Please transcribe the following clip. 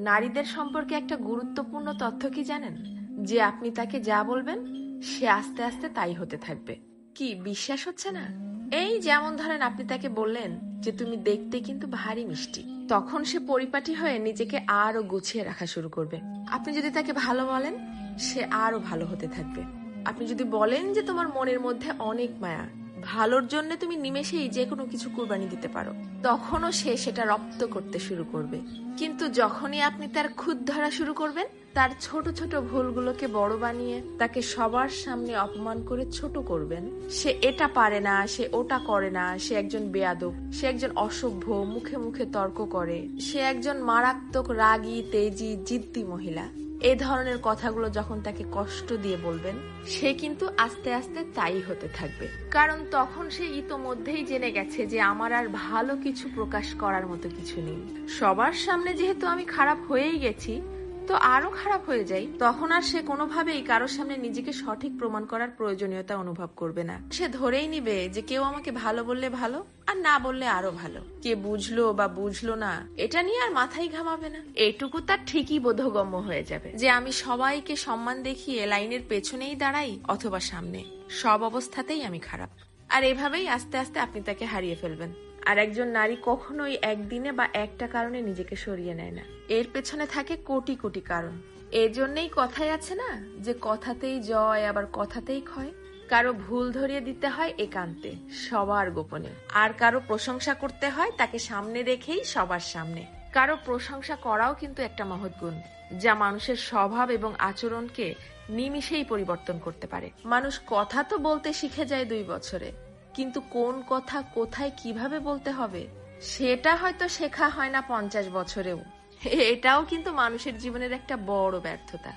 নারীদের সম্পর্কে একটা গুরুত্বপূর্ণ তথ্য কি জানেন? যে আপনি তাকে যা বলবেন সে আস্তে আস্তে তাই হতে থাকবে। কি বিশ্বাস হচ্ছে না? এই যেমন ধরেন আপনি তাকে বললেন যে তুমি দেখতে কিন্তু ভারী মিষ্টি, তখন সে পরিপাটি হয়ে নিজেকে আরো গুছিয়ে রাখা শুরু করবে। আপনি যদি তাকে ভালো বলেন সে আরো ভালো হতে থাকবে। আপনি যদি বলেন যে তোমার মনের মধ্যে অনেক মায়া, ভালোর জন্য তুমি নিমেষেই যে কোনো কিছু কুরবানি দিতে পারো, তখনও সে সেটা রপ্ত করতে শুরু করবে। কিন্তু যখনই আপনি তার খুঁত ধরা শুরু করবেন, তার ছোট ছোট ভুলগুলোকে বড় বানিয়ে তাকে সবার সামনে অপমান করে ছোট করবেন, সে এটা পারে না, সে ওটা করে না, সে একজন বেয়াদব, সে একজন অসভ্য, মুখে মুখে তর্ক করে, সে একজন মারাত্মক রাগী, তেজি, জিদ্দি মহিলা, এই ধরনের কথাগুলো যখন তাকে কষ্ট দিয়ে বলবেন, সে কিন্তু আস্তে আস্তে তাই হতে থাকবে। কারণ তখন সে ইতোমধ্যেই জেনে গেছে যে আমার আর ভালো কিছু প্রকাশ করার মতো কিছু নেই। সবার সামনে যেহেতু আমি খারাপ হয়েই গেছি, তো আরো খারাপ হয়ে যাই, তখন আর সে কোনোভাবেই কারোর সামনে নিজেকে সঠিক প্রমাণ করার প্রয়োজনীয়তা অনুভব করবে না। সে ধরেই নিবে যে কেউ আমাকে ভালো বললে ভালো, আর না বললে আরো ভালো। কে বুঝলো বা বুঝলো না এটা নিয়ে আর মাথায় ঘামাবে না। এইটুকু তার ঠিকই বোধগম্য হয়ে যাবে যে আমি সবাইকে সম্মান দেখিয়ে লাইনের পেছনেই দাঁড়াই অথবা সামনে, সব অবস্থাতেই আমি খারাপ। আর এভাবেই আস্তে আস্তে আপনি তাকে হারিয়ে ফেলবেন। আর একজন নারী কখনোই একদিনে বা একটা কারণে নিজেকে সরিয়ে নেয় না, এর পেছনে থাকে কোটি কোটি কারণ। এর জন্যই কথাই আছে না যে কথাতেই জয় আবার কথাতেই ক্ষয়। কারো ভুল ধরিয়ে দিতে হয় একান্তে, সবার গোপনে। আর কারো প্রশংসা করতে হয় তাকে সামনে রেখেই, সবার সামনে। কারো প্রশংসা করাও কিন্তু একটা মহৎ গুণ, যা মানুষের স্বভাব এবং আচরণকে নিমিষেই পরিবর্তন করতে পারে। মানুষ কথা তো বলতে শিখে যায় 2 বছরে, কিন্তু কোন কথা কোথায় কিভাবে বলতে হবে সেটা হয়তো শেখা হয় না 50 বছরেও। এটাও কিন্তু মানুষের জীবনের একটা বড় ব্যর্থতা।